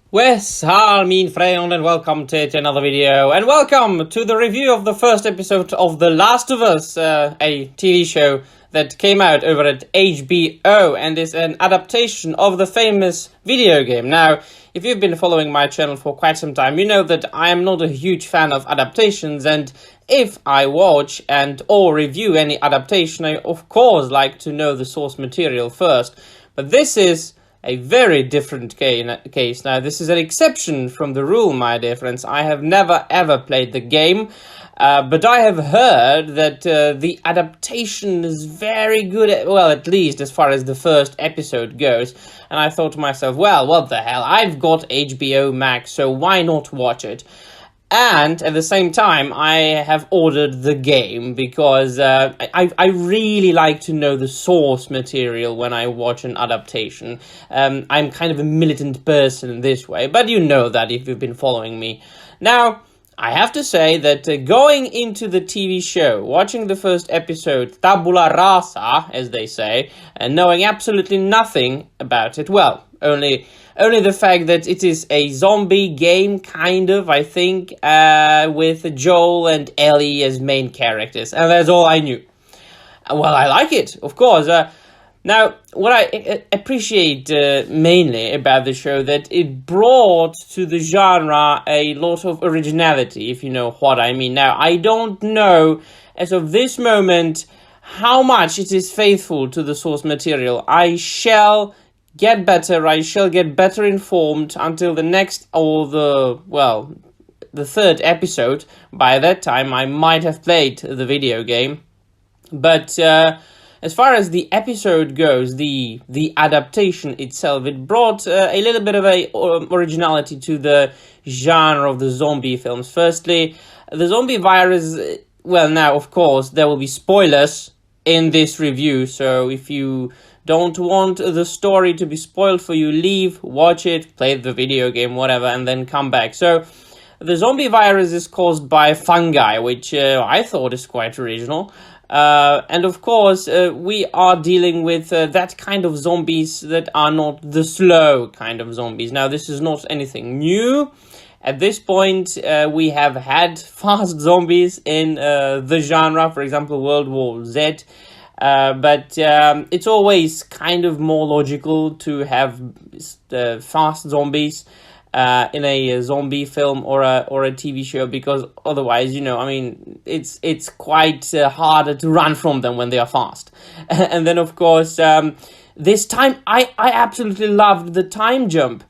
Wes, min friend, and welcome to another video, and welcome to the review of the first episode of The Last of Us, a TV show that came out over at HBO and is an adaptation of the famous video game. Now, if you've been following my channel for quite some time, you know that I am not a huge fan of adaptations, and if I watch and or review any adaptation, I of course like to know the source material first. But this is a very different case. Now, this is an exception from the rule, my dear friends. I have never ever played the game, but I have heard that the adaptation is very good, at least as far as the first episode goes. And I thought to myself, well, what the hell, I've got HBO Max, so why not watch it? And at the same time, I have ordered the game because I really like to know the source material when I watch an adaptation. I'm kind of a militant person in this way, but you know that if you've been following me. Now, I have to say that going into the TV show, watching the first episode, tabula rasa, as they say, and knowing absolutely nothing about it, well, only the fact that it is a zombie game, kind of, I think, with Joel and Ellie as main characters, and that's all I knew. Well, I like it, of course. Now, what I appreciate mainly about the show, that it brought to the genre a lot of originality, if you know what I mean. Now, I don't know, as of this moment, how much it is faithful to the source material. I shall get better informed until the next, or the third episode. By that time, I might have played the video game. But as far as the episode goes, the adaptation itself, it brought a little bit of a originality to the genre of the zombie films. Firstly, the zombie virus, well, now, of course, there will be spoilers in this review, so if you don't want the story to be spoiled for you, leave, watch it, play the video game, whatever, and then come back. So, the zombie virus is caused by fungi, which I thought is quite original. And of course, we are dealing with that kind of zombies that are not the slow kind of zombies. Now, this is not anything new. At this point, we have had fast zombies in the genre, for example, World War Z. But it's always kind of more logical to have fast zombies in a zombie film or a TV show, because otherwise, it's quite harder to run from them when they are fast. And then, of course, this time I absolutely loved the time jump.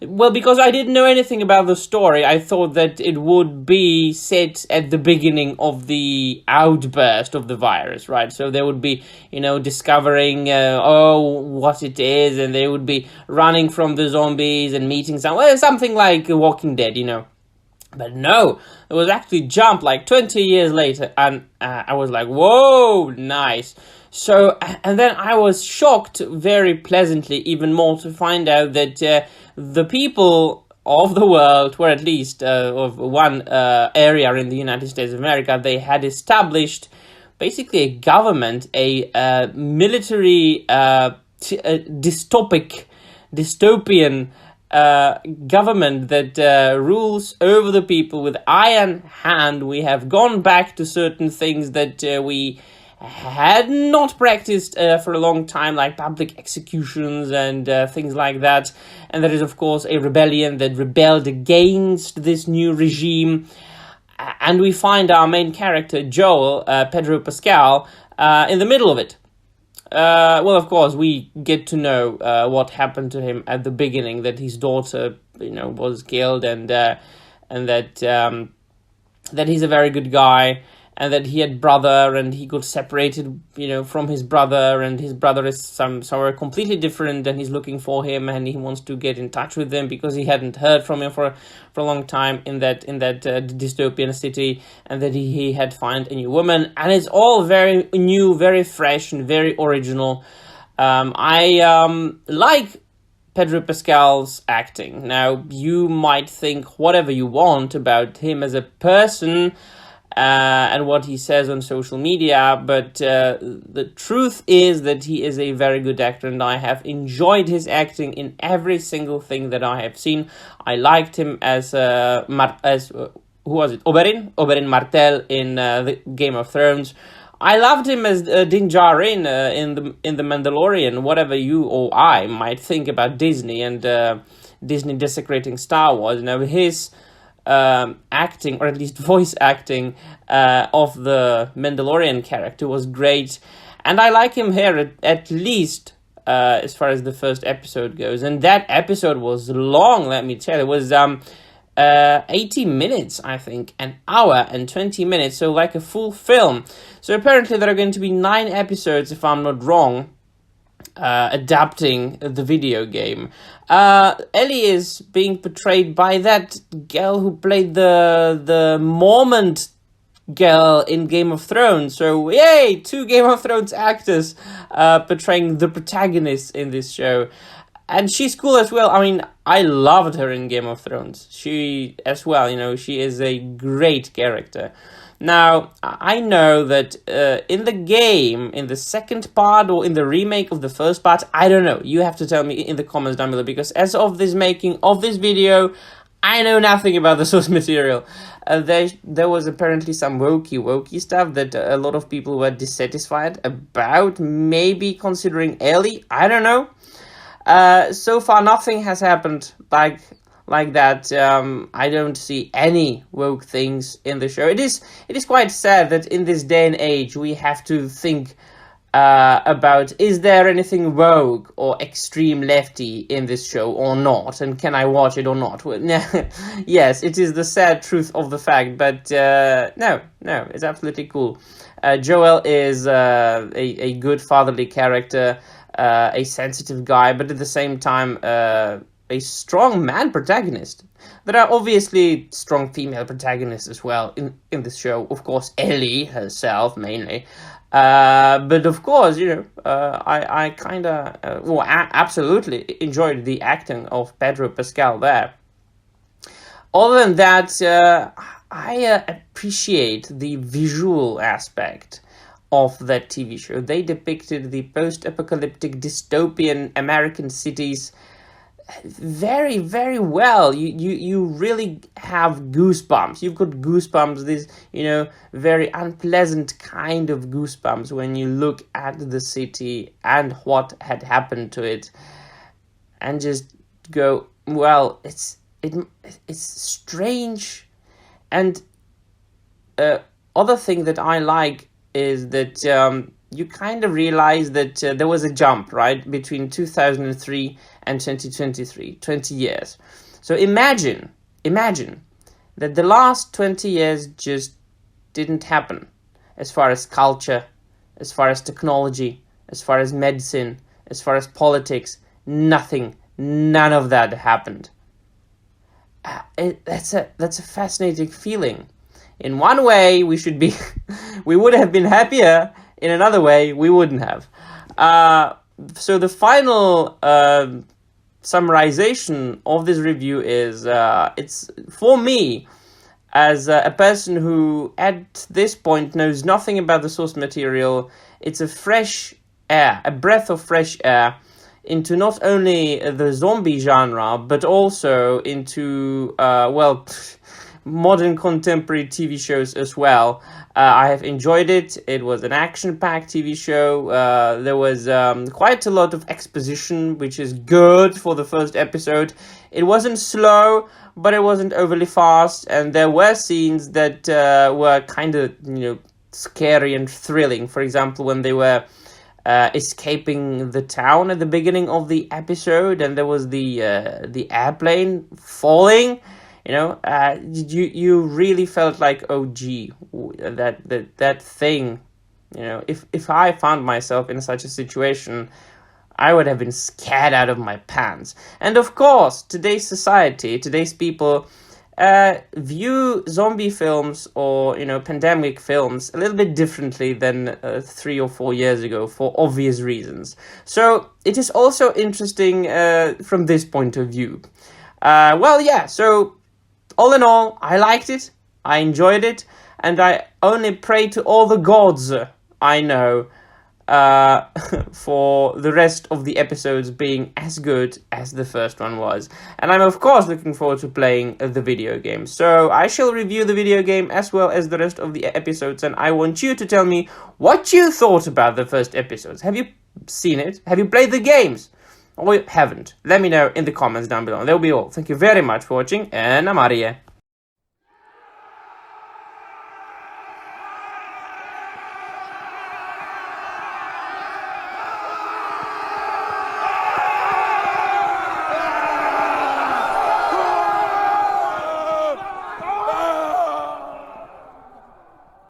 Well, because I didn't know anything about the story, I thought that it would be set at the beginning of the outburst of the virus, right? So they would be, discovering, what it is, and they would be running from the zombies and meeting something like Walking Dead, But no, it was actually jump like 20 years later, and I was like, whoa, nice. So, and then I was shocked very pleasantly even more to find out that the people of the world, or at least of one area in the United States of America, they had established basically a government, a military dystopian government that rules over the people with iron hand. We have gone back to certain things that we had not practiced for a long time, like public executions and things like that. And there is, of course, a rebellion that rebelled against this new regime. And we find our main character, Joel, Pedro Pascal, in the middle of it. Of course, we get to know what happened to him at the beginning, that his daughter, was killed, and that he's a very good guy, and that he had brother, and he got separated, from his brother, and his brother is somewhere completely different, and he's looking for him, and he wants to get in touch with him because he hadn't heard from him for a long time in that dystopian city, and that he had found a new woman, and it's all very new, very fresh, and very original. I like Pedro Pascal's acting. Now, you might think whatever you want about him as a person. and what he says on social media, but the truth is that he is a very good actor, and I have enjoyed his acting in every single thing that I have seen. I liked him as who was it? Oberyn Martell in the Game of Thrones. I loved him as Din Djarin in the Mandalorian. Whatever you or I might think about Disney and Disney desecrating Star Wars, his acting, or at least voice acting, of the Mandalorian character was great, and I like him here at least as far as the first episode goes. And that episode was long, let me tell you. It was 80 minutes, I think, an hour and 20 minutes, so like a full film. So apparently there are going to be 9 episodes, if I'm not wrong, adapting the video game. Ellie is being portrayed by that girl who played the Mormont girl in Game of Thrones. So yay, 2 Game of Thrones actors portraying the protagonists in this show. And she's cool as well. I mean, I loved her in Game of Thrones. She as well, she is a great character. Now, I know that in the game, in the second part, or in the remake of the first part, I don't know. You have to tell me in the comments down below, because as of this making of this video, I know nothing about the source material. There was apparently some wokey stuff that a lot of people were dissatisfied about, maybe considering Ellie. I don't know. So far, nothing has happened like that. I don't see any woke things in the show. It is quite sad that in this day and age we have to think about, is there anything woke or extreme lefty in this show or not, and can I watch it or not? Well, yes, it is the sad truth of the fact, but no, it's absolutely cool. Joel is a good fatherly character, a sensitive guy, but at the same time a strong man protagonist. There are obviously strong female protagonists as well in this show. Of course, Ellie herself mainly. But of course, I kind of, absolutely enjoyed the acting of Pedro Pascal there. Other than that, I appreciate the visual aspect of that TV show. They depicted the post-apocalyptic dystopian American cities very, very well. You really have goosebumps. You've got goosebumps, this very unpleasant kind of goosebumps when you look at the city and what had happened to it, and just go, well, it's strange. And other thing that I like is that you kind of realize that there was a jump, right, between 2003 and 2023, 20 years. So imagine that the last 20 years just didn't happen as far as culture, as far as technology, as far as medicine, as far as politics. None of that happened. That's a fascinating feeling. In one way, we would have been happier. In another way, we wouldn't have. So the final summarization of this review is, it's for me, as a person who at this point knows nothing about the source material, it's a fresh air, a breath of fresh air into not only the zombie genre, but also into, modern contemporary TV shows as well. I have enjoyed it. It was an action-packed TV show. There was quite a lot of exposition, which is good for the first episode. It wasn't slow, but it wasn't overly fast, and there were scenes that were kind of, scary and thrilling. For example, when they were escaping the town at the beginning of the episode, and there was the airplane falling. You really felt like, oh gee, that thing, if I found myself in such a situation, I would have been scared out of my pants. And of course, today's society, today's people view zombie films or, pandemic films a little bit differently than 3 or 4 years ago, for obvious reasons. So it is also interesting from this point of view. So all in all, I liked it. I enjoyed it. and I only pray to all the gods I know for the rest of the episodes being as good as the first one was. And I'm of course looking forward to playing the video game. So I shall review the video game as well as the rest of the episodes, and I want you to tell me what you thought about the first episodes. Have you seen it? Have you played the games? Or you haven't? Let me know in the comments down below. That'll be all. Thank you very much for watching, and I'm out of here.